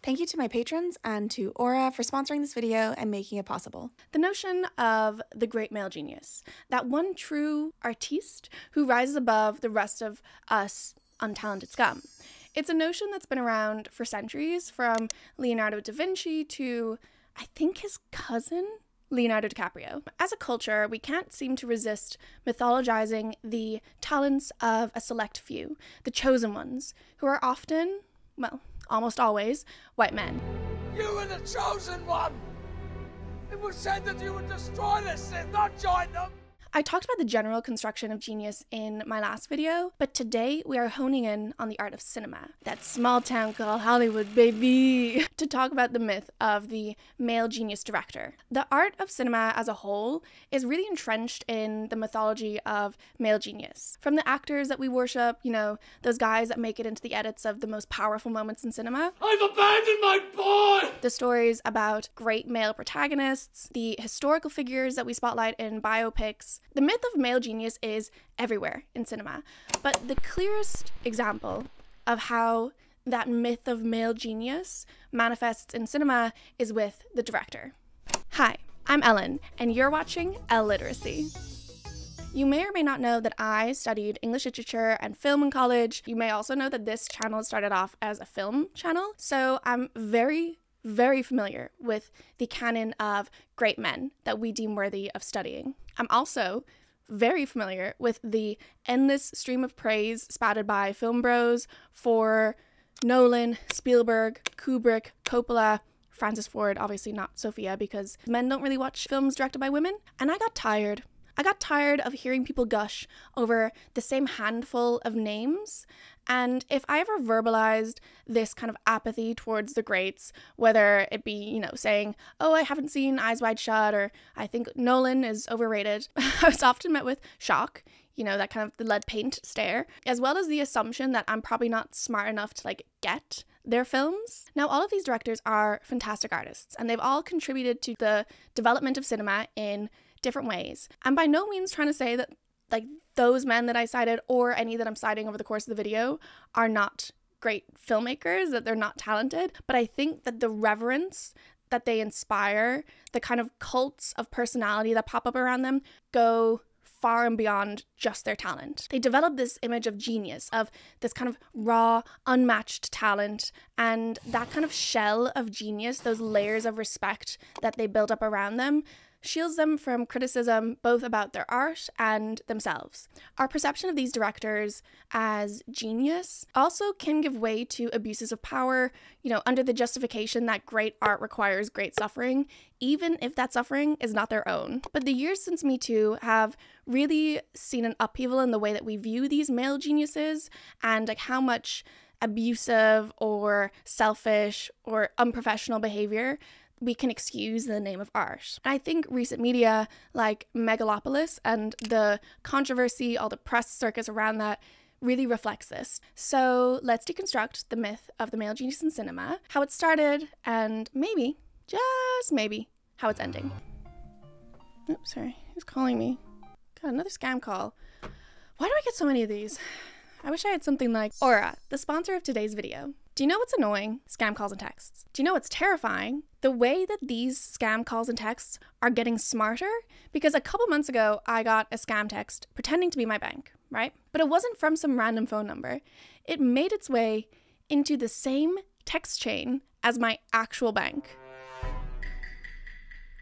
Thank you to my patrons and to Aura for sponsoring this video and making it possible. The notion of the great male genius, that one true artiste who rises above the rest of us untalented scum. It's a notion that's been around for centuries, from Leonardo da Vinci to, I think, his cousin, Leonardo DiCaprio. As a culture, we can't seem to resist mythologizing the talents of a select few, the chosen ones, who are often, well, almost always, white men. You were the chosen one! It was said that you would destroy the Sith, not join them! I talked about the general construction of genius in my last video, but today we are honing in on the art of cinema. That small town called Hollywood, baby! To talk about the myth of the male genius director. The art of cinema as a whole is really entrenched in the mythology of male genius. From the actors that we worship, you know, those guys that make it into the edits of the most powerful moments in cinema. I've abandoned my boy! The stories about great male protagonists, the historical figures that we spotlight in biopics. The myth of male genius is everywhere in cinema, but the clearest example of how that myth of male genius manifests in cinema is with the director. Hi, I'm Ellen, and you're watching Elle Literacy. You may or may not know that I studied English literature and film in college. You may also know that this channel started off as a film channel, so I'm very familiar with the canon of great men that we deem worthy of studying. I'm also very familiar with the endless stream of praise spouted by film bros for Nolan, Spielberg, Kubrick, Coppola, Francis Ford, obviously not Sophia because men don't really watch films directed by women, and I got tired. I got tired of hearing people gush over the same handful of names, and if I ever verbalized this kind of apathy towards the greats, whether it be, you know, saying, oh, I haven't seen Eyes Wide Shut, or I think Nolan is overrated, I was often met with shock, you know, that kind of the lead paint stare, as well as the assumption that I'm probably not smart enough to, like, get their films. Now, all of these directors are fantastic artists, and they've all contributed to the development of cinema in different ways. I'm by no means trying to say that like those men that I cited or any that I'm citing over the course of the video are not great filmmakers, that they're not talented, but I think that the reverence that they inspire, the kind of cults of personality that pop up around them go far and beyond just their talent. They develop this image of genius, of this kind of raw, unmatched talent, and that kind of shell of genius, those layers of respect that they build up around them, shields them from criticism both about their art and themselves. Our perception of these directors as genius also can give way to abuses of power, you know, under the justification that great art requires great suffering, even if that suffering is not their own. But the years since Me Too have really seen an upheaval in the way that we view these male geniuses and like how much abusive or selfish or unprofessional behavior we can excuse in the name of art. And I think recent media like MegaFLOPolis and the controversy, all the press circus around that really reflects this. So let's deconstruct the myth of the male genius in cinema, how it started, and maybe, just maybe, how it's ending. Oops, sorry, who's calling me? Got another scam call. Why do I get so many of these? I wish I had something like Aura, the sponsor of today's video. Do you know what's annoying? Scam calls and texts. Do you know what's terrifying? The way that these scam calls and texts are getting smarter, because a couple months ago, I got a scam text pretending to be my bank, right? But it wasn't from some random phone number. It made its way into the same text chain as my actual bank.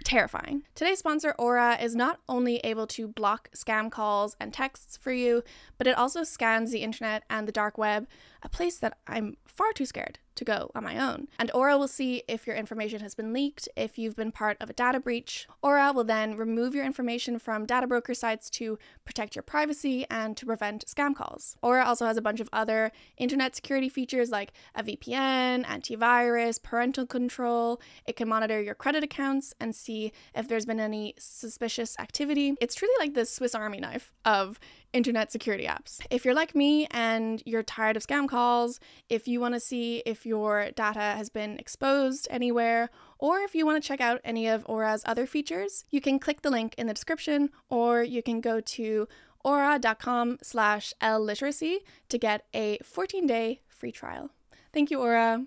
Terrifying. Today's sponsor, Aura, is not only able to block scam calls and texts for you, but it also scans the internet and the dark web, a place that I'm far too scared to go on my own. And Aura will see if your information has been leaked, if you've been part of a data breach. Aura will then remove your information from data broker sites to protect your privacy and to prevent scam calls. Aura also has a bunch of other internet security features like a VPN, antivirus, parental control. It can monitor your credit accounts and see if there's been any suspicious activity. It's truly like the Swiss Army knife of internet security apps. If you're like me and you're tired of scam calls, if you want to see if your data has been exposed anywhere, or if you want to check out any of Aura's other features, you can click the link in the description, or you can go to aura.com/elliteracy to get a 14-day free trial. Thank you, Aura.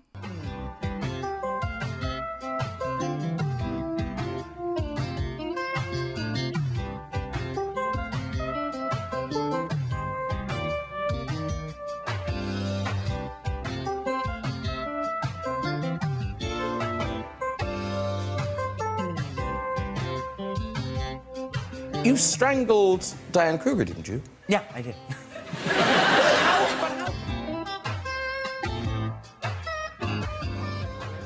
You strangled Diane Kruger, didn't you? Yeah, I did.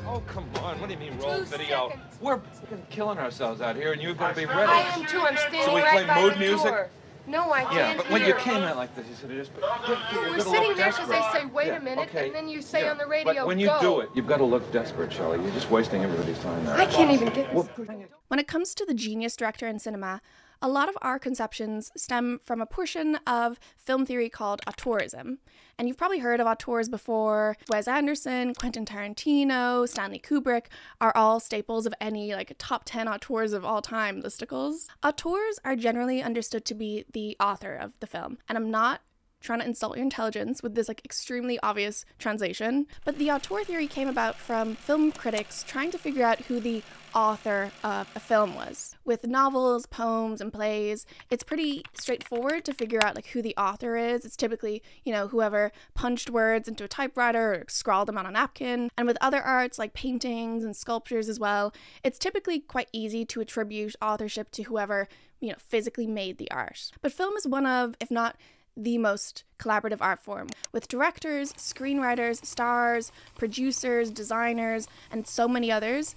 Oh, come on. What do you mean roll video? We're fucking killing ourselves out here, and you've got to be ready. I am too. I'm standing So we right play by mood the music? door. No, I can't Yeah, but when hear. you came in like this, you said, just We're sitting there because they say, wait a minute, okay. and then you say Yeah, on the radio, but when you go. do it, you've got to look desperate, Shelley. You're just wasting everybody's time now. I can't even get this. When it comes to the genius director in cinema, a lot of our conceptions stem from a portion of film theory called auteurism. And you've probably heard of auteurs before. Wes Anderson, Quentin Tarantino, Stanley Kubrick are all staples of any top 10 auteurs of all time listicles. Auteurs are generally understood to be the author of the film. And I'm not trying to insult your intelligence with this extremely obvious translation, but the auteur theory came about from film critics trying to figure out who the author of a film was. With novels, poems, and plays, it's pretty straightforward to figure out who the author is. It's typically, whoever punched words into a typewriter or scrawled them on a napkin. And with other arts like paintings and sculptures as well, it's typically quite easy to attribute authorship to whoever, physically made the art. But film is one of, if not the most collaborative art form, with directors, screenwriters, stars, producers, designers, and so many others.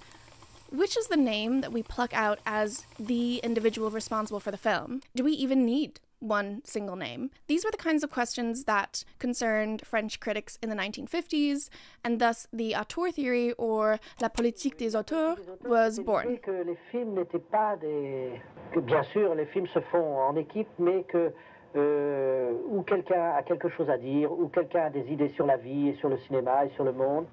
Which is the name that we pluck out as the individual responsible for the film? Do we even need one single name? These were the kinds of questions that concerned French critics in the 1950s, and thus the auteur theory, or la politique des auteurs, was born. Bien sûr, les films se font en équipe, mais que où quelqu'un a quelque chose à dire, où quelqu'un a des idées sur la vie et sur le cinéma et sur le monde.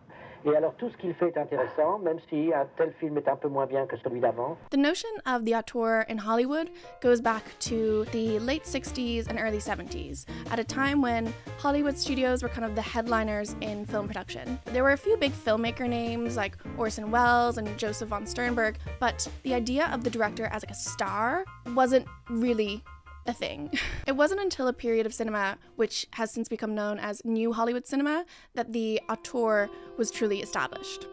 Et alors tout ce qu'il fait est intéressant, même si un tel film est un peu moins bien que celui d'avant. The notion of the auteur in Hollywood goes back to the late 60s and early 70s, at a time when Hollywood studios were kind of the headliners in film production. There were a few big filmmaker names like Orson Welles and Joseph von Sternberg, but the idea of the director as a star wasn't really a thing. It wasn't until a period of cinema, which has since become known as New Hollywood cinema, that the auteur was truly established.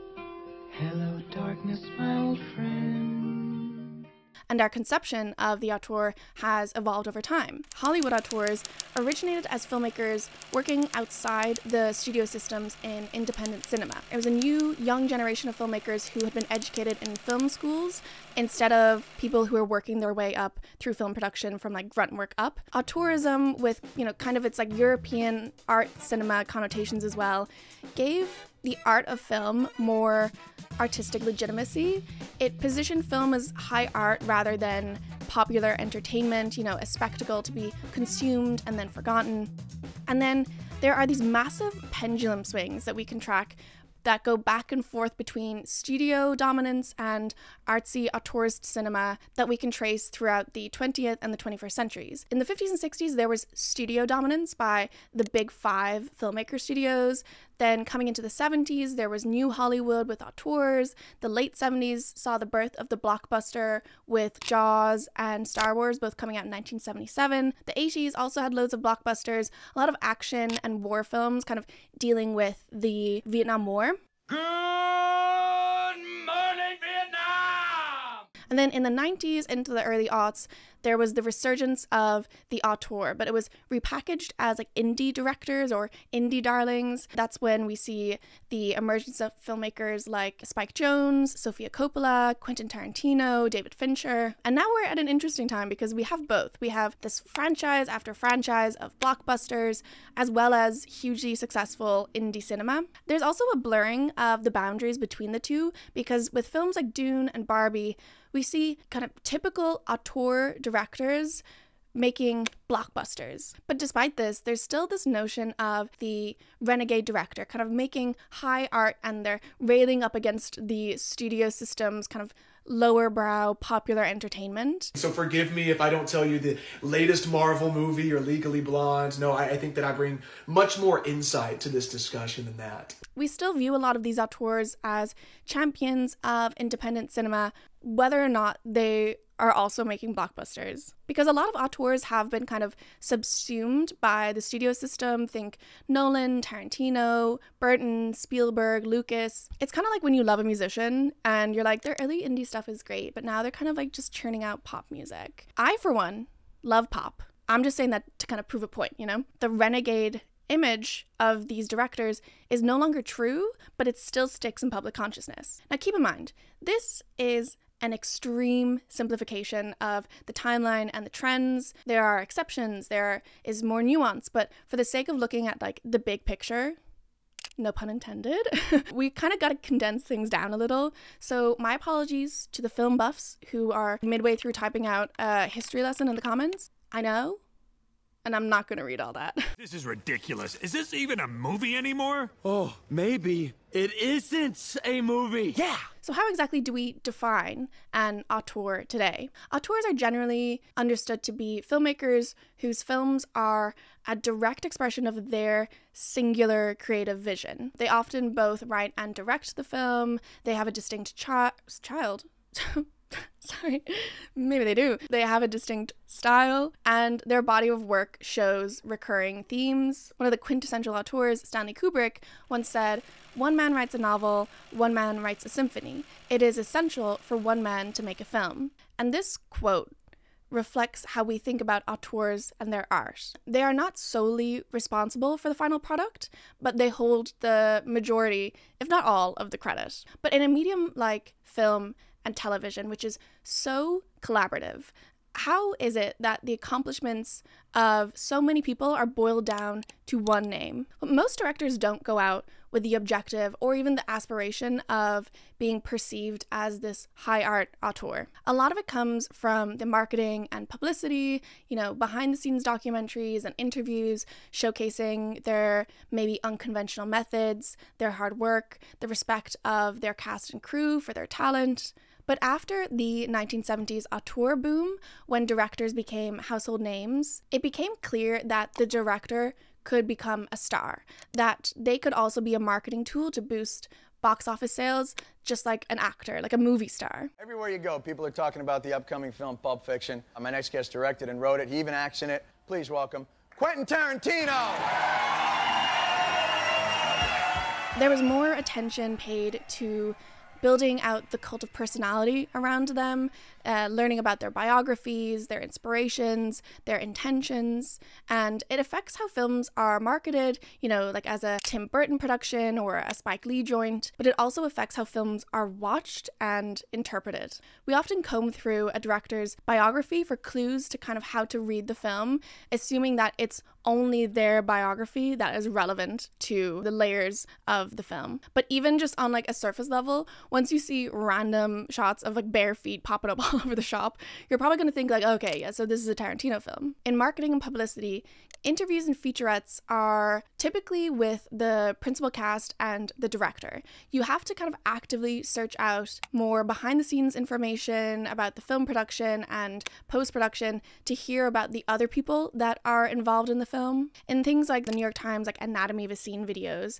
Hello, darkness, my old friend. And our conception of the auteur has evolved over time. Hollywood auteurs originated as filmmakers working outside the studio systems in independent cinema. It was a new, young generation of filmmakers who had been educated in film schools instead of people who were working their way up through film production from grunt work up. Auteurism, with kind of its European art cinema connotations as well, gave the art of film more artistic legitimacy. It positioned film as high art rather than popular entertainment, a spectacle to be consumed and then forgotten. And then there are these massive pendulum swings that we can track that go back and forth between studio dominance and artsy auteurist cinema that we can trace throughout the 20th and the 21st centuries. In the 50s and 60s, there was studio dominance by the big five filmmaker studios. Then coming into the 70s, there was New Hollywood with auteurs. The late 70s saw the birth of the blockbuster with Jaws and Star Wars, both coming out in 1977. The 80s also had loads of blockbusters, a lot of action and war films kind of dealing with the Vietnam War. Good morning, Vietnam! And then in the 90s into the early aughts, there was the resurgence of the auteur, but it was repackaged as indie directors or indie darlings. That's when we see the emergence of filmmakers like Spike Jonze, Sofia Coppola, Quentin Tarantino, David Fincher. And now we're at an interesting time because we have both. We have this franchise after franchise of blockbusters, as well as hugely successful indie cinema. There's also a blurring of the boundaries between the two, because with films like Dune and Barbie, we see kind of typical auteur directors making blockbusters. But despite this, there's still this notion of the renegade director kind of making high art, and they're railing up against the studio system's kind of lower brow popular entertainment. So forgive me if I don't tell you the latest Marvel movie or Legally Blonde. No, I think that I bring much more insight to this discussion than that. We still view a lot of these auteurs as champions of independent cinema, whether or not they are also making blockbusters. Because a lot of auteurs have been kind of subsumed by the studio system. Think Nolan, Tarantino, Burton, Spielberg, Lucas. It's kind of like when you love a musician and you're like, their early indie stuff is great, but now they're kind of like just churning out pop music. I, for one, love pop. I'm just saying that to kind of prove a point, you know? The renegade image of these directors is no longer true, but it still sticks in public consciousness. Now keep in mind, this is an extreme simplification of the timeline and the trends. There are exceptions, there is more nuance, but for the sake of looking at like the big picture, no pun intended, we kind of got to condense things down a little. So my apologies to the film buffs who are midway through typing out a history lesson in the comments. I know, and I'm not going to read all that. This is ridiculous. Is this even a movie anymore? Oh, maybe. It isn't a movie. Yeah. So how exactly do we define an auteur today? Auteurs are generally understood to be filmmakers whose films are a direct expression of their singular creative vision. They often both write and direct the film. They have a distinct child. Sorry, maybe they do. They have a distinct style, and their body of work shows recurring themes. One of the quintessential auteurs, Stanley Kubrick, once said, "One man writes a novel, one man writes a symphony. It is essential for one man to make a film." And this quote reflects how we think about auteurs and their art. They are not solely responsible for the final product, but they hold the majority, if not all, of the credit. But in a medium like film and television, which is so collaborative, how is it that the accomplishments of so many people are boiled down to one name? Well, most directors don't go out with the objective or even the aspiration of being perceived as this high art auteur. A lot of it comes from the marketing and publicity, you know, behind the scenes documentaries and interviews showcasing their maybe unconventional methods, their hard work, the respect of their cast and crew for their talent. But after the 1970s auteur boom, when directors became household names, it became clear that the director could become a star, that they could also be a marketing tool to boost box office sales, just like an actor, like a movie star. Everywhere you go, people are talking about the upcoming film Pulp Fiction. My next guest directed and wrote it. He even acts in it. Please welcome Quentin Tarantino. There was more attention paid to building out the cult of personality around them, learning about their biographies, their inspirations, their intentions, and it affects how films are marketed, you know, like as a Tim Burton production or a Spike Lee joint, but it also affects how films are watched and interpreted. We often comb through a director's biography for clues to kind of how to read the film, assuming that it's only their biography that is relevant to the layers of the film. But even just on like a surface level, once you see random shots of like bare feet popping up all over the shop, you're probably going to think like, okay, yeah, so this is a Tarantino film. In marketing and publicity, interviews and featurettes are typically with the principal cast and the director. You have to kind of actively search out more behind the scenes information about the film production and post-production to hear about the other people that are involved in the film. In things like the New York Times, like Anatomy of a Scene videos,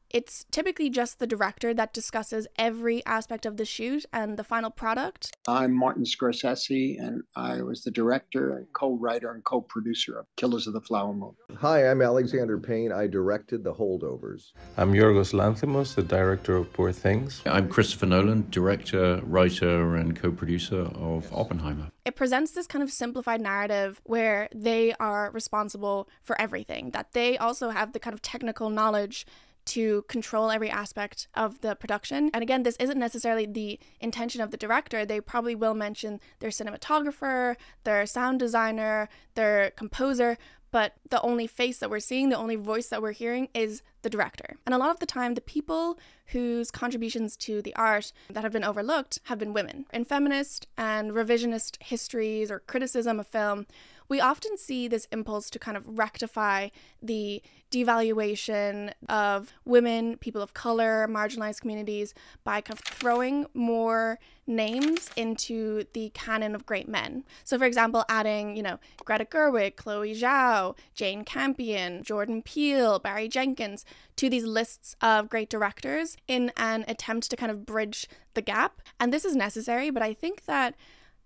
it's typically just the director that discusses every aspect of the shoot and the final product. I'm Martin Scorsese, and I was the director and co-writer and co-producer of Killers of the Flower Moon. Hi, I'm Alexander Payne. I directed The Holdovers. I'm Yorgos Lanthimos, the director of Poor Things. I'm Christopher Nolan, director, writer, and co-producer of Oppenheimer. It presents this kind of simplified narrative where they are responsible for everything, that they also have the kind of technical knowledge to control every aspect of the production. And again, this isn't necessarily the intention of the director. They probably will mention their cinematographer, their sound designer, their composer, but the only face that we're seeing, the only voice that we're hearing is the director. And a lot of the time, the people whose contributions to the art that have been overlooked have been women. In feminist and revisionist histories or criticism of film, we often see this impulse to kind of rectify the devaluation of women, people of color, marginalized communities by kind of throwing more names into the canon of great men. So for example, adding, you know, Greta Gerwig, Chloe Zhao, Jane Campion, Jordan Peele, Barry Jenkins to these lists of great directors in an attempt to kind of bridge the gap. And this is necessary, but I think that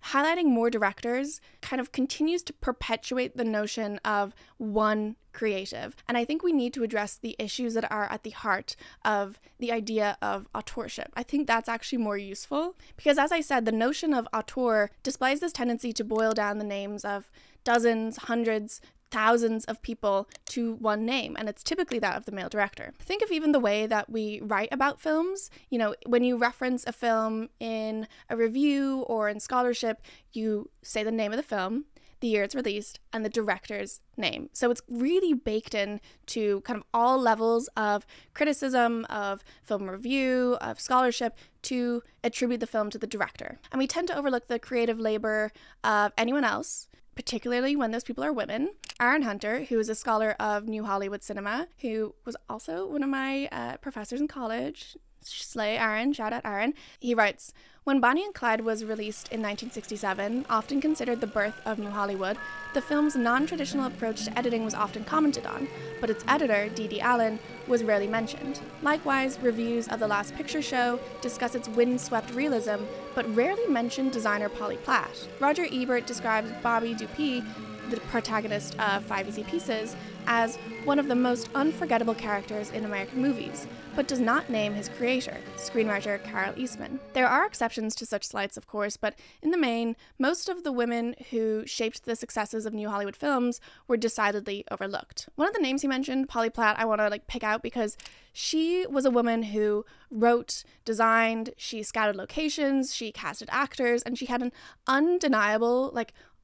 highlighting more directors kind of continues to perpetuate the notion of one creative. And I think we need to address the issues that are at the heart of the idea of auteurship. I think that's actually more useful because, as I said, the notion of auteur displays this tendency to boil down the names of dozens, hundreds, thousands of people to one name, and it's typically that of the male director. Think of even the way that we write about films. You know, when you reference a film in a review or in scholarship, you say the name of the film, the year it's released, and the director's name. So it's really baked in to kind of all levels of criticism, of film review, of scholarship, to attribute the film to the director. And we tend to overlook the creative labor of anyone else, particularly when those people are women. Aaron Hunter, who is a scholar of New Hollywood cinema, who was also one of my professors in college, slay Aaron, shout out Aaron, he writes, "When Bonnie and Clyde was released in 1967, often considered the birth of New Hollywood, the film's non-traditional approach to editing was often commented on, but its editor, D.D. Allen, was rarely mentioned. Likewise, reviews of The Last Picture Show discuss its windswept realism, but rarely mention designer Polly Platt. Roger Ebert describes Bobby Dupuy, the protagonist of Five Easy Pieces, as one of the most unforgettable characters in American movies, but does not name his creator, screenwriter Carol Eastman. There are exceptions to such slights, of course, but in the main, most of the women who shaped the successes of New Hollywood films were decidedly overlooked." One of the names he mentioned, Polly Platt, I want to pick out because she was a woman who wrote, designed, she scouted locations, she casted actors, and she had an undeniable,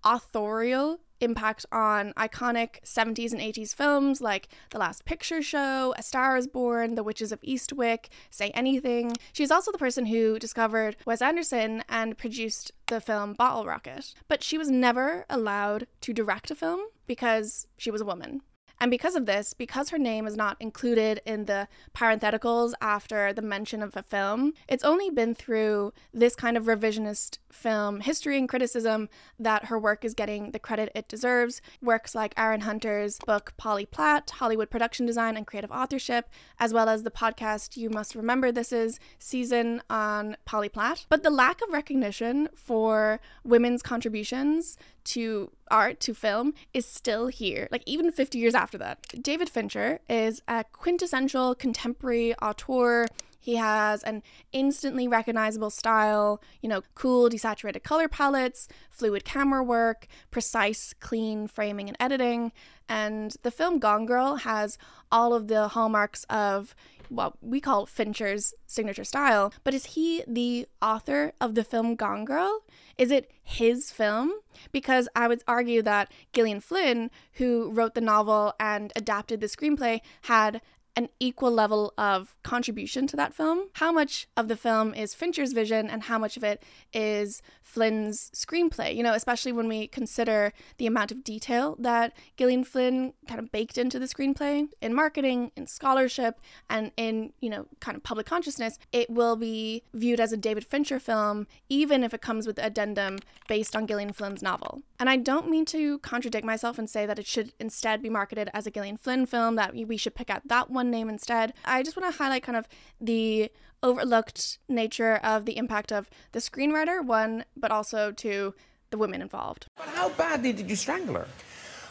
authorial impact on iconic 70s and 80s films like The Last Picture Show, A Star is Born, The Witches of Eastwick, Say Anything. She's also the person who discovered Wes Anderson and produced the film Bottle Rocket. But she was never allowed to direct a film because she was a woman. And because of this, because her name is not included in the parentheticals after the mention of a film, it's only been through this kind of revisionist film history and criticism that her work is getting the credit it deserves. Works like Aaron Hunter's book Polly Platt, Hollywood Production Design and Creative Authorship, as well as the podcast You Must Remember This Is season on Polly Platt. But the lack of recognition for women's contributions to art, to film, is still here, even 50 years after that. David Fincher is a quintessential contemporary auteur. He has an instantly recognizable style, cool, desaturated color palettes, fluid camera work, precise, clean framing and editing. And the film Gone Girl has all of the hallmarks of what we call Fincher's signature style. But is he the author of the film Gone Girl? Is it his film? Because I would argue that Gillian Flynn, who wrote the novel and adapted the screenplay, had an equal level of contribution to that film. How much of the film is Fincher's vision and how much of it is Flynn's screenplay? Especially when we consider the amount of detail that Gillian Flynn kind of baked into the screenplay in marketing, in scholarship, and in, kind of public consciousness, it will be viewed as a David Fincher film, even if it comes with addendum based on Gillian Flynn's novel. And I don't mean to contradict myself and say that it should instead be marketed as a Gillian Flynn film, that we should pick out that one name instead. I just want to highlight kind of the overlooked nature of the impact of the screenwriter, one, but also to the women involved. But how badly did you strangle her?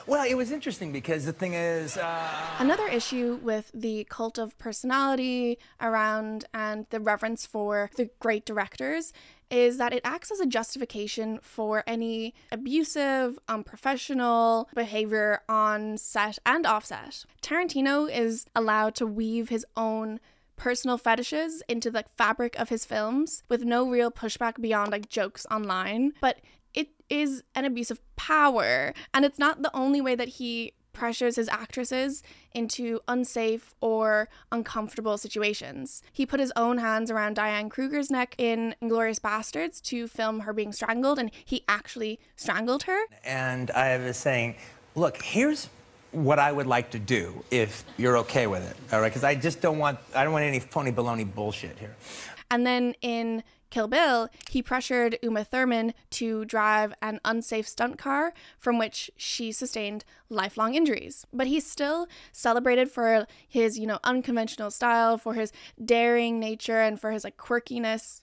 Well, it was interesting because the thing is... Another issue with the cult of personality around and the reverence for the great directors is that it acts as a justification for any abusive, unprofessional behavior on set and off set. Tarantino is allowed to weave his own personal fetishes into the fabric of his films with no real pushback beyond jokes online, but it is an abuse of power, and it's not the only way that he pressures his actresses into unsafe or uncomfortable situations. He put his own hands around Diane Kruger's neck in Inglourious Bastards to film her being strangled, and he actually strangled her. And I was saying, look, here's what I would like to do if you're okay with it, all right? Because I don't want any phony baloney bullshit here. And then in Kill Bill, he pressured Uma Thurman to drive an unsafe stunt car from which she sustained lifelong injuries. But he's still celebrated for his, unconventional style, for his daring nature, and for his quirkiness.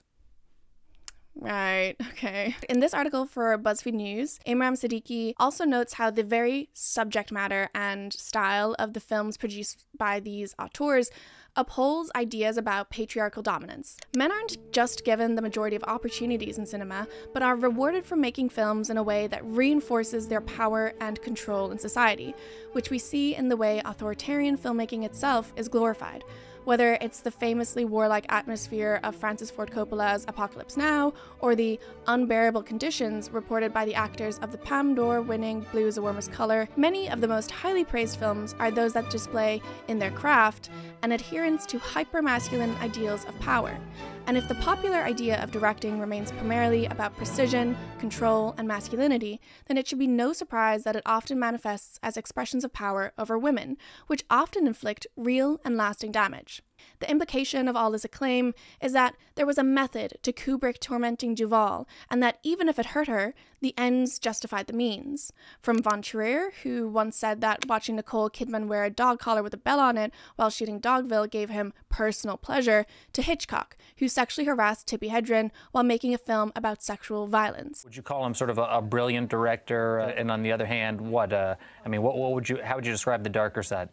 Right, okay. In this article for BuzzFeed News, Imran Siddiqui also notes how the very subject matter and style of the films produced by these auteurs upholds ideas about patriarchal dominance. Men aren't just given the majority of opportunities in cinema, but are rewarded for making films in a way that reinforces their power and control in society, which we see in the way authoritarian filmmaking itself is glorified. Whether it's the famously warlike atmosphere of Francis Ford Coppola's Apocalypse Now, or the unbearable conditions reported by the actors of the Palme d'Or-winning Blue is a Warmest Color, many of the most highly praised films are those that display, in their craft, an adherence to hyper-masculine ideals of power. And if the popular idea of directing remains primarily about precision, control, and masculinity, then it should be no surprise that it often manifests as expressions of power over women, which often inflict real and lasting damage. The implication of all this acclaim is that there was a method to Kubrick tormenting Duvall, and that even if it hurt her, the ends justified the means. From Von Trier, who once said that watching Nicole Kidman wear a dog collar with a bell on it while shooting Dogville gave him personal pleasure, to Hitchcock, who sexually harassed Tippi Hedren while making a film about sexual violence. Would you call him sort of a brilliant director? And on the other hand, how would you describe the darker side?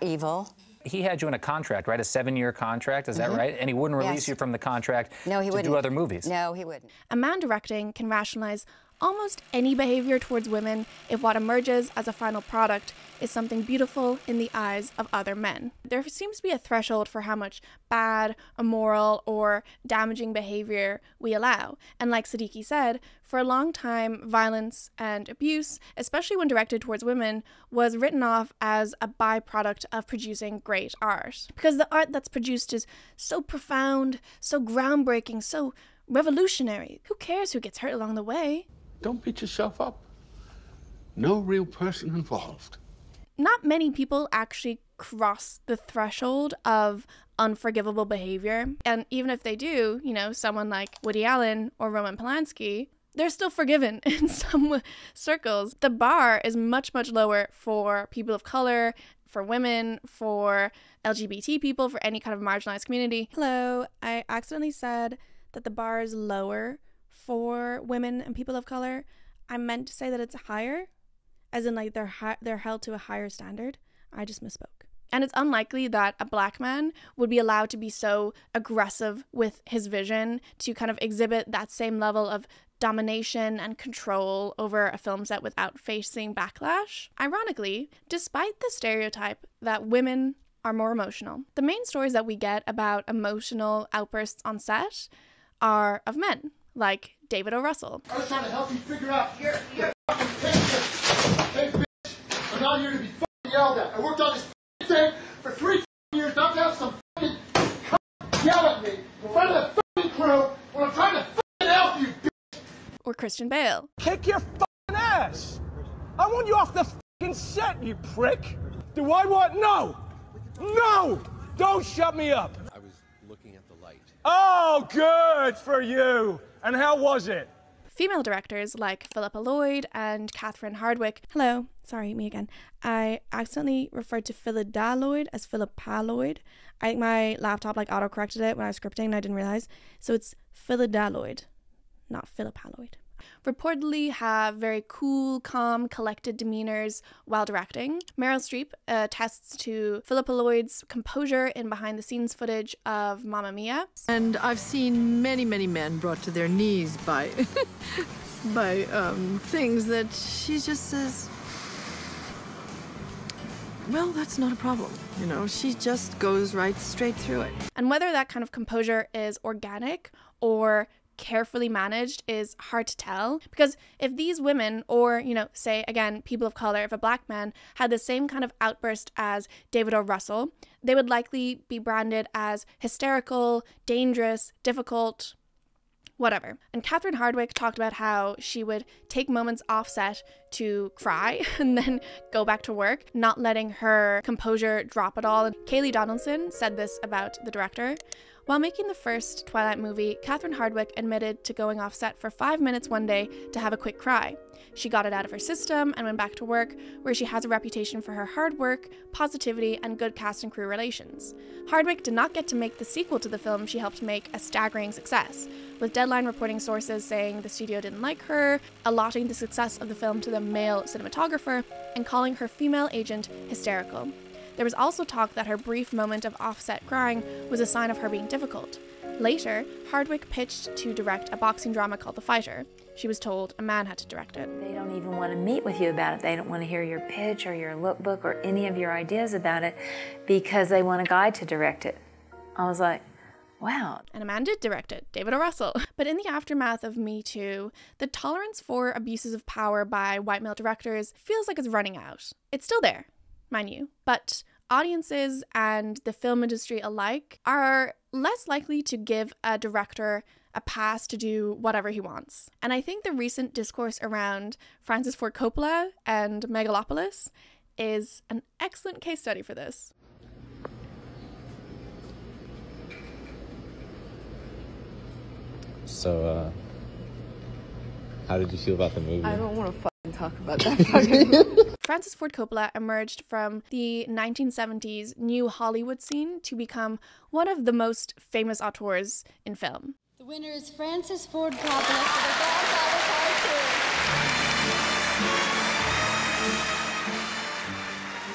Evil. He had you in a contract, right? A 7-year contract, is that right? And he wouldn't release you from the contract to do other movies. No, he wouldn't. A man directing can rationalize almost any behavior towards women if what emerges as a final product is something beautiful in the eyes of other men. There seems to be a threshold for how much bad, immoral, or damaging behavior we allow. And like Siddiqui said, for a long time, violence and abuse, especially when directed towards women, was written off as a byproduct of producing great art. Because the art that's produced is so profound, so groundbreaking, so revolutionary. Who cares who gets hurt along the way? Don't beat yourself up. No real person involved. Not many people actually cross the threshold of unforgivable behavior. And even if they do, someone like Woody Allen or Roman Polanski, they're still forgiven in some circles. The bar is much, much lower for people of color, for women, for LGBT people, for any kind of marginalized community. Hello, I accidentally said that the bar is lower for women and people of color. I meant to say that it's higher, as in like they're held to a higher standard. I just misspoke. And it's unlikely that a black man would be allowed to be so aggressive with his vision to kind of exhibit that same level of domination and control over a film set without facing backlash. Ironically, despite the stereotype that women are more emotional, the main stories that we get about emotional outbursts on set are of men, like David O. Russell. I was trying to help you figure out you're fucking patient. Hey, bitch, I'm not here to be fucking yelled at. I worked on this thing for 3 years, not to have some fucking cunt yell at me in front of the fucking crew when I'm trying to fucking help you, bitch. Or Christian Bale. Kick your fucking ass! I want you off the fucking set, you prick! Do I want? No! No! Don't shut me up! I was looking at the light. Oh, good for you! And how was it? Female directors like Philippa Lloyd and Catherine Hardwicke. Hello, sorry, me again. I accidentally referred to Philida Lloyd as Philippa Lloyd. I think my laptop auto-corrected it when I was scripting and I didn't realize. So it's Philida Lloyd, not Philippa Lloyd. Reportedly have very cool, calm, collected demeanors while directing. Meryl Streep attests to Philippa Lloyd's composure in behind-the-scenes footage of Mamma Mia. And I've seen many, many men brought to their knees by things that she just says, well, that's not a problem. She just goes right straight through it. And whether that kind of composure is organic or carefully managed is hard to tell, because if these women, or say again people of color, if a black man had the same kind of outburst as David O. Russell, they would likely be branded as hysterical, dangerous, difficult, whatever. And Catherine Hardwicke talked about how she would take moments off set to cry and then go back to work, not letting her composure drop at all. And Kaylee Donaldson said this about the director: While making the first Twilight movie, Catherine Hardwicke admitted to going off set for 5 minutes one day to have a quick cry. She got it out of her system and went back to work, where she has a reputation for her hard work, positivity, and good cast and crew relations. Hardwicke did not get to make the sequel to the film she helped make a staggering success, with Deadline reporting sources saying the studio didn't like her, allotting the success of the film to the male cinematographer, and calling her female agent hysterical. There was also talk that her brief moment of offset crying was a sign of her being difficult. Later, Hardwicke pitched to direct a boxing drama called The Fighter. She was told a man had to direct it. They don't even want to meet with you about it. They don't want to hear your pitch or your lookbook or any of your ideas about it because they want a guy to direct it. I was like, wow. And a man did direct it, David O. Russell. But in the aftermath of Me Too, the tolerance for abuses of power by white male directors feels like it's running out. It's still there, mind you, but audiences and the film industry alike are less likely to give a director a pass to do whatever he wants. And I think the recent discourse around Francis Ford Coppola and MegaFLOPolis is an excellent case study for this. So, how did you feel about the movie? I don't want to fucking talk about that fucking movie. Francis Ford Coppola emerged from the 1970s new Hollywood scene to become one of the most famous auteurs in film. The winner is Francis Ford Coppola for The Godfather Part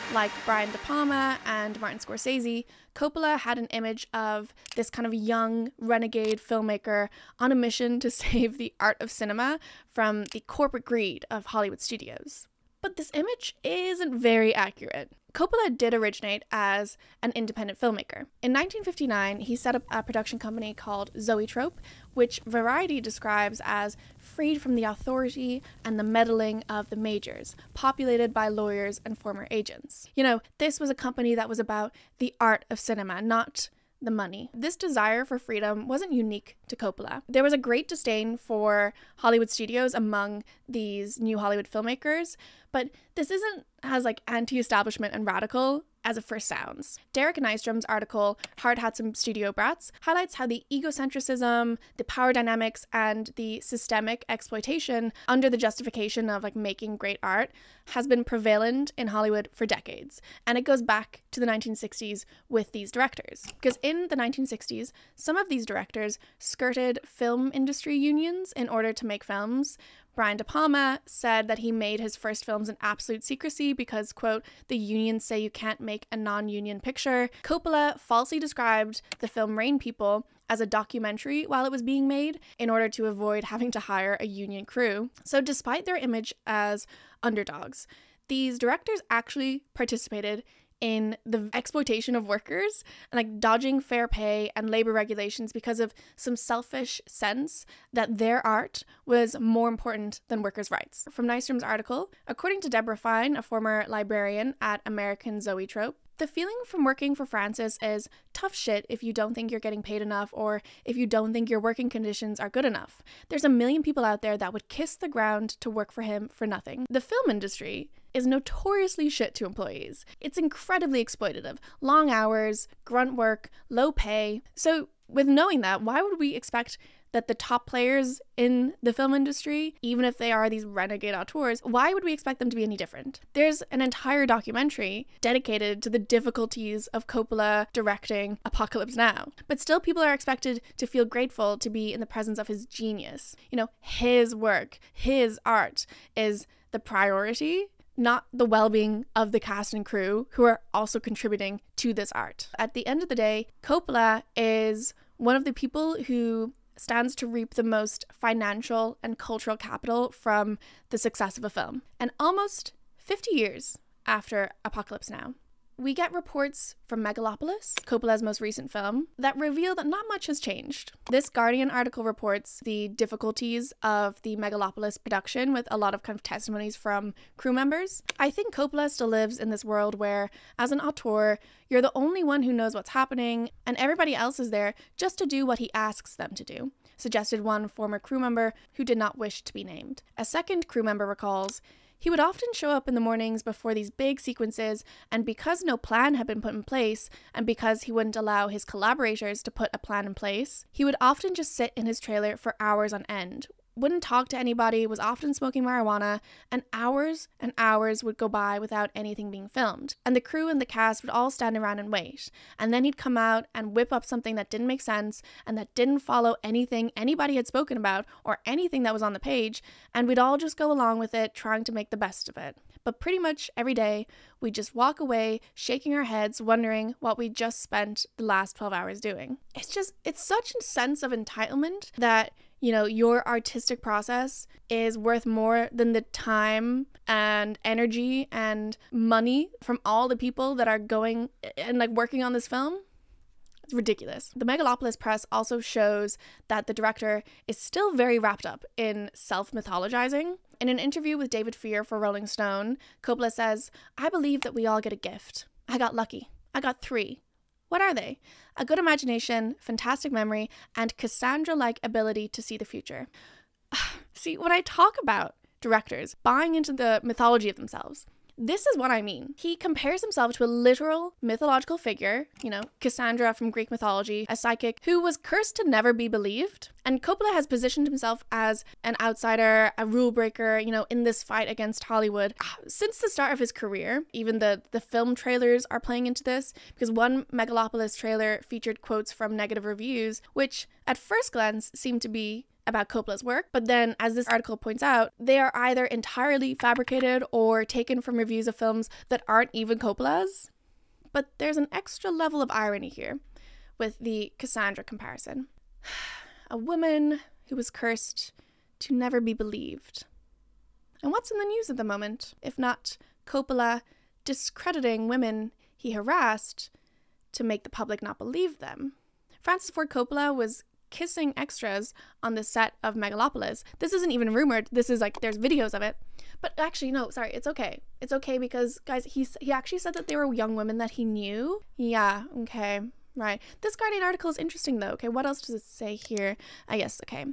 2. Like Brian De Palma and Martin Scorsese, Coppola had an image of this kind of young, renegade filmmaker on a mission to save the art of cinema from the corporate greed of Hollywood studios. But this image isn't very accurate. Coppola did originate as an independent filmmaker. In 1959, he set up a production company called Zoetrope, which Variety describes as freed from the authority and the meddling of the majors, populated by lawyers and former agents. You know, this was a company that was about the art of cinema, not the money. This desire for freedom wasn't unique to Coppola. There was a great disdain for Hollywood studios among these new Hollywood filmmakers, but this isn't as anti-establishment and radical as it first sounds. Derek Nystrom's article, Hard Hats and Studio Brats, highlights how the egocentrism, the power dynamics, and the systemic exploitation under the justification of making great art has been prevalent in Hollywood for decades. And it goes back to the 1960s with these directors. Because in the 1960s, some of these directors skirted film industry unions in order to make films. Brian De Palma said that he made his first films in absolute secrecy because, quote, the unions say you can't make a non-union picture. Coppola falsely described the film Rain People as a documentary while it was being made in order to avoid having to hire a union crew. So despite their image as underdogs, these directors actually participated in the exploitation of workers and dodging fair pay and labor regulations because of some selfish sense that their art was more important than workers' rights. From Nystrom's article, according to Deborah Fine, a former librarian at American Zoetrope, the feeling from working for Francis is tough shit if you don't think you're getting paid enough or if you don't think your working conditions are good enough. There's a million people out there that would kiss the ground to work for him for nothing. The film industry is notoriously shit to employees. It's incredibly exploitative. Long hours, grunt work, low pay. So with knowing that, why would we expect that the top players in the film industry, even if they are these renegade auteurs, why would we expect them to be any different? There's an entire documentary dedicated to the difficulties of Coppola directing Apocalypse Now. But still people are expected to feel grateful to be in the presence of his genius. You know, his work, his art is the priority, not the well-being of the cast and crew who are also contributing to this art. At the end of the day, Coppola is one of the people who stands to reap the most financial and cultural capital from the success of a film. And almost 50 years after Apocalypse Now, we get reports from MegaFLOPolis, Coppola's most recent film, that reveal that not much has changed. This Guardian article reports the difficulties of the MegaFLOPolis production with a lot of testimonies from crew members. I think Coppola still lives in this world where, as an auteur, you're the only one who knows what's happening, and everybody else is there just to do what he asks them to do, suggested one former crew member who did not wish to be named. A second crew member recalls, He would often show up in the mornings before these big sequences, and because no plan had been put in place, and because he wouldn't allow his collaborators to put a plan in place, he would often just sit in his trailer for hours on end, wouldn't talk to anybody, was often smoking marijuana, and hours would go by without anything being filmed. And the crew and the cast would all stand around and wait. And then he'd come out and whip up something that didn't make sense and that didn't follow anything anybody had spoken about or anything that was on the page, and we'd all just go along with it, trying to make the best of it. But pretty much every day, we'd just walk away, shaking our heads, wondering what we just spent the last 12 hours doing. It's such a sense of entitlement that, you know, your artistic process is worth more than the time and energy and money from all the people that are going and like working on this film. It's ridiculous. The Megalopolis press also shows that the director is still very wrapped up in self-mythologizing. In an interview with David Fear for Rolling Stone, Coppola says, "I believe that we all get a gift. I got lucky. I got 3. What are they? A good imagination, fantastic memory, and Cassandra-like ability to see the future." See, when I talk about directors buying into the mythology of themselves, this is what I mean. He compares himself to a literal mythological figure, you know, Cassandra from Greek mythology, a psychic who was cursed to never be believed. And Coppola has positioned himself as an outsider, a rule breaker, you know, in this fight against Hollywood. Since the start of his career, even the film trailers are playing into this, because one Megalopolis trailer featured quotes from negative reviews, which at first glance seemed to be about Coppola's work, but then, as this article points out, they are either entirely fabricated or taken from reviews of films that aren't even Coppola's. But there's an extra level of irony here with the Cassandra comparison. A woman who was cursed to never be believed. And what's in the news at the moment, if not Coppola discrediting women he harassed to make the public not believe them? Francis Ford Coppola was kissing extras on the set of Megalopolis. This isn't even rumored. This is like, there's videos of it. But actually, no, sorry, it's okay. It's okay because, guys, he actually said that they were young women that he knew. Yeah, okay, right. This Guardian article is interesting, though. Okay, what else does it say here? Yes, okay.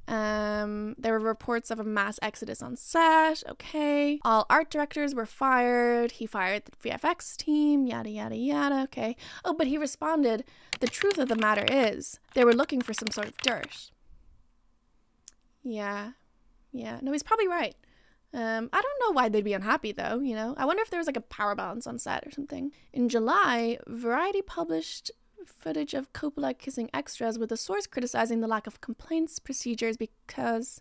There were reports of a mass exodus on set. Okay. All art directors were fired. He fired the VFX team. Yada, yada, yada. Okay. Oh, but he responded, "The truth of the matter is they were looking for some sort of dirt." Yeah. Yeah. No, he's probably right. I don't know why they'd be unhappy, though, you know. I wonder if there was like a power balance on set or something. In July, Variety published footage of Coppola kissing extras with a source criticizing the lack of complaints procedures because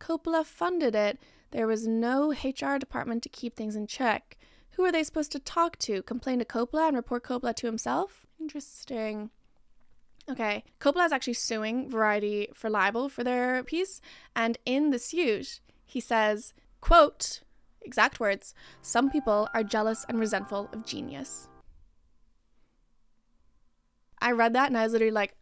Coppola funded it. There was no HR department to keep things in check. Who are they supposed to talk to? Complain to Coppola and report Coppola to himself? Interesting. Okay, Coppola is actually suing Variety for libel for their piece, and in the suit, he says, quote, exact words, "Some people are jealous and resentful of genius." I read that and I was literally like,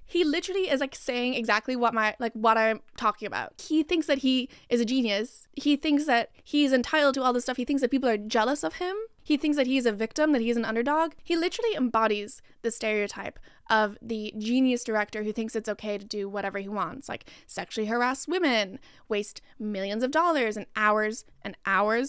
he literally is like saying exactly what I'm talking about. He thinks that he is a genius. He thinks that he's entitled to all this stuff. He thinks that people are jealous of him. He thinks that he's a victim, that he's an underdog. He literally embodies the stereotype of the genius director who thinks it's okay to do whatever he wants, like sexually harass women, waste millions of dollars and hours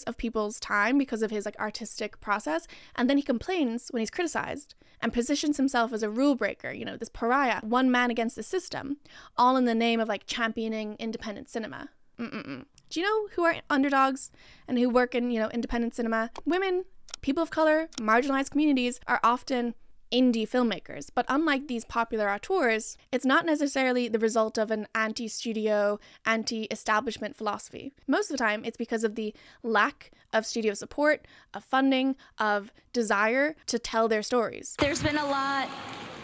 of people's time because of his like artistic process, and then he complains when he's criticized and positions himself as a rule breaker, you know, this pariah, one man against the system, all in the name of like championing independent cinema. Do you know who are underdogs and who work in, you know, independent cinema? Women, people of color, marginalized communities are often indie filmmakers, but unlike these popular auteurs, it's not necessarily the result of an anti-studio, anti-establishment philosophy. Most of the time, it's because of the lack of studio support, of funding, of desire to tell their stories. There's been a lot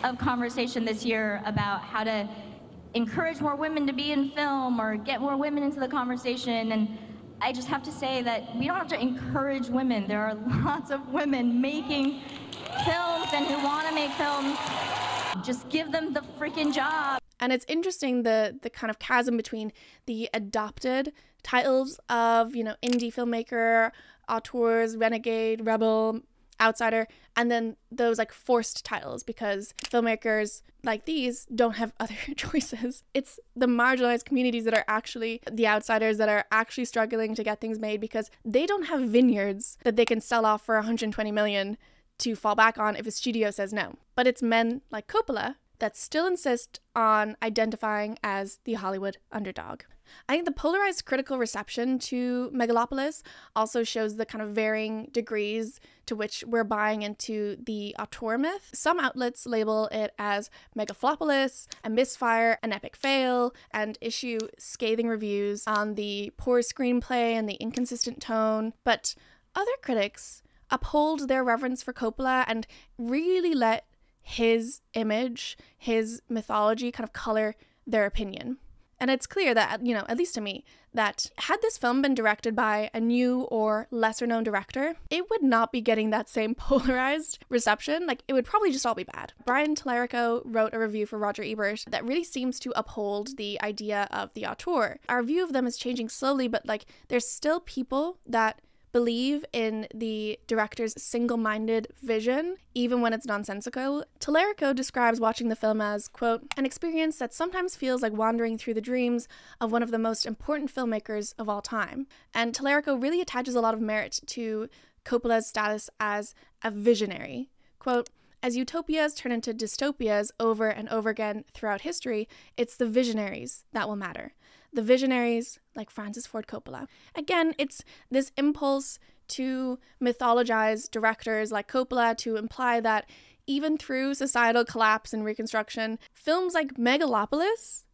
of conversation this year about how to encourage more women to be in film or get more women into the conversation, and I just have to say that we don't have to encourage women. There are lots of women making films and who want to make films. Just give them the freaking job. And it's interesting the kind of chasm between the adopted titles of, you know, indie filmmaker, auteurs, renegade, rebel, outsider, and then those like forced titles because filmmakers like these don't have other choices. It's the marginalized communities that are actually the outsiders that are actually struggling to get things made because they don't have vineyards that they can sell off for 120 million to fall back on if a studio says no. But it's men like Coppola that still insist on identifying as the Hollywood underdog. I think the polarized critical reception to MegaFLOPolis also shows the kind of varying degrees to which we're buying into the auteur myth. Some outlets label it as MegaFLOPolis, a misfire, an epic fail, and issue scathing reviews on the poor screenplay and the inconsistent tone. But other critics uphold their reverence for Coppola and really let his image, his mythology kind of color their opinion. And it's clear that, you know, at least to me, that had this film been directed by a new or lesser known director, it would not be getting that same polarized reception. Like, it would probably just all be bad. Brian Tallarico wrote a review for Roger Ebert that really seems to uphold the idea of the auteur. Our view of them is changing slowly, but like, there's still people that believe in the director's single-minded vision, even when it's nonsensical. Tallarico describes watching the film as, quote, an experience that sometimes feels like wandering through the dreams of one of the most important filmmakers of all time. And Tallarico really attaches a lot of merit to Coppola's status as a visionary. Quote, as utopias turn into dystopias over and over again throughout history, it's the visionaries that will matter. The visionaries like Francis Ford Coppola. Again, it's this impulse to mythologize directors like Coppola, to imply that even through societal collapse and reconstruction, films like MegaFLOPolis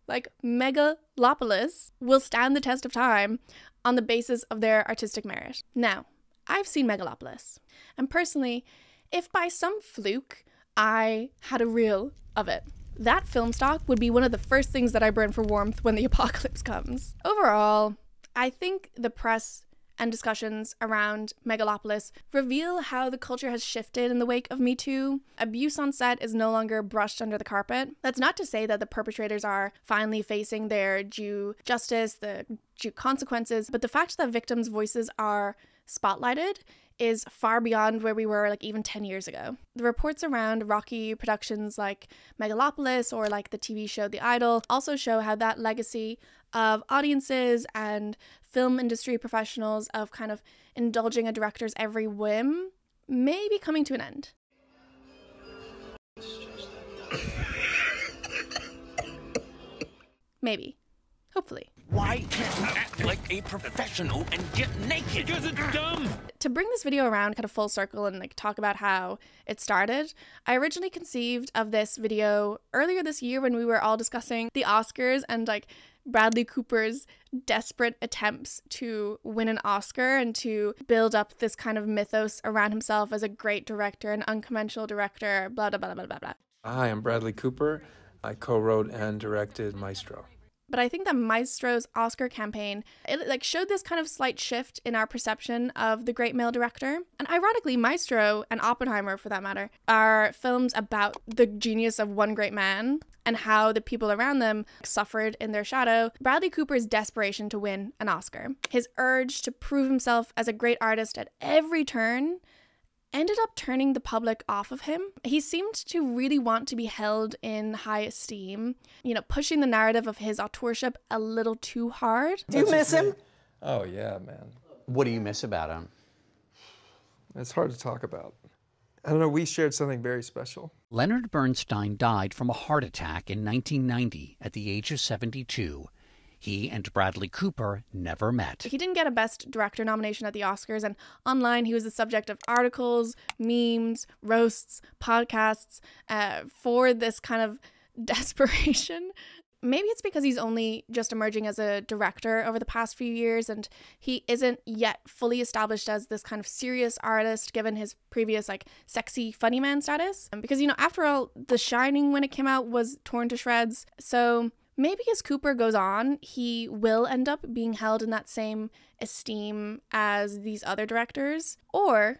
will stand the test of time on the basis of their artistic merit. Now, I've seen MegaFLOPolis, and personally, if by some fluke I had a reel of it, that film stock would be one of the first things that I burn for warmth when the apocalypse comes. Overall, I think the press and discussions around MegaFLOPolis reveal how the culture has shifted in the wake of Me Too. Abuse on set is no longer brushed under the carpet. That's not to say that the perpetrators are finally facing their due justice, the due consequences, but the fact that victims' voices are spotlighted is far beyond where we were like even 10 years ago. The reports around rocky productions like MegaFLOPolis or like the TV show The Idol also show how that legacy of audiences and film industry professionals of kind of indulging a director's every whim may be coming to an end. Maybe. Hopefully. Why can't you act like a professional and get naked? Because it's dumb! To bring this video around kind of full circle and like talk about how it started, I originally conceived of this video earlier this year when we were all discussing the Oscars and like Bradley Cooper's desperate attempts to win an Oscar and to build up this kind of mythos around himself as a great director, an unconventional director, blah, blah, blah, blah, blah, blah. Hi, I'm Bradley Cooper. I co-wrote and directed Maestro. But I think that Maestro's Oscar campaign, it like showed this kind of slight shift in our perception of the great male director. And ironically, Maestro and Oppenheimer, for that matter, are films about the genius of one great man and how the people around them suffered in their shadow. Bradley Cooper's desperation to win an Oscar, his urge to prove himself as a great artist at every turn, ended up turning the public off of him. He seemed to really want to be held in high esteem, you know, pushing the narrative of his auteurship a little too hard. Do you miss him? Oh, yeah, man. What do you miss about him? It's hard to talk about. I don't know, we shared something very special. Leonard Bernstein died from a heart attack in 1990 at the age of 72. He and Bradley Cooper never met. He didn't get a Best Director nomination at the Oscars, and online he was the subject of articles, memes, roasts, podcasts for this kind of desperation. Maybe it's because he's only just emerging as a director over the past few years, and he isn't yet fully established as this kind of serious artist given his previous like sexy funny man status. Because, you know, after all, The Shining when it came out was torn to shreds. So maybe as Cooper goes on, he will end up being held in that same esteem as these other directors. Or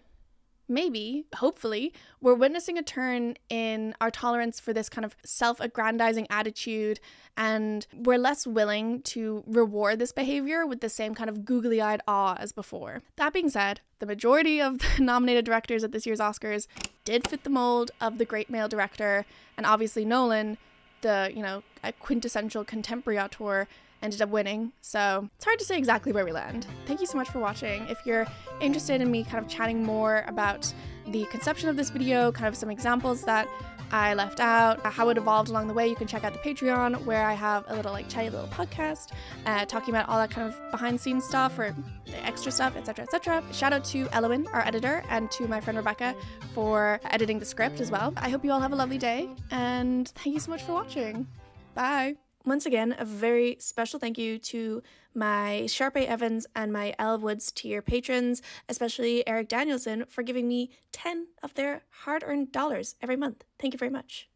maybe, hopefully, we're witnessing a turn in our tolerance for this kind of self-aggrandizing attitude, and we're less willing to reward this behavior with the same kind of googly-eyed awe as before. That being said, the majority of the nominated directors at this year's Oscars did fit the mold of the great male director, and obviously Nolan, the, you know, a quintessential contemporary auteur, ended up winning. So it's hard to say exactly where we land. Thank you so much for watching. If you're interested in me kind of chatting more about the conception of this video, kind of some examples that I left out, how it evolved along the way, you can check out the Patreon, where I have a little like chatty little podcast talking about all that kind of behind the scenes stuff or the extra stuff, etc, etc. Shout out to Elowin, our editor, and to my friend Rebecca for editing the script as well. I hope you all have a lovely day, and thank you so much for watching. Bye. Once again, a very special thank you to my Sharpay Evans and my Elle Woods tier patrons, especially Eric Danielson, for giving me 10 of their hard-earned dollars every month. Thank you very much.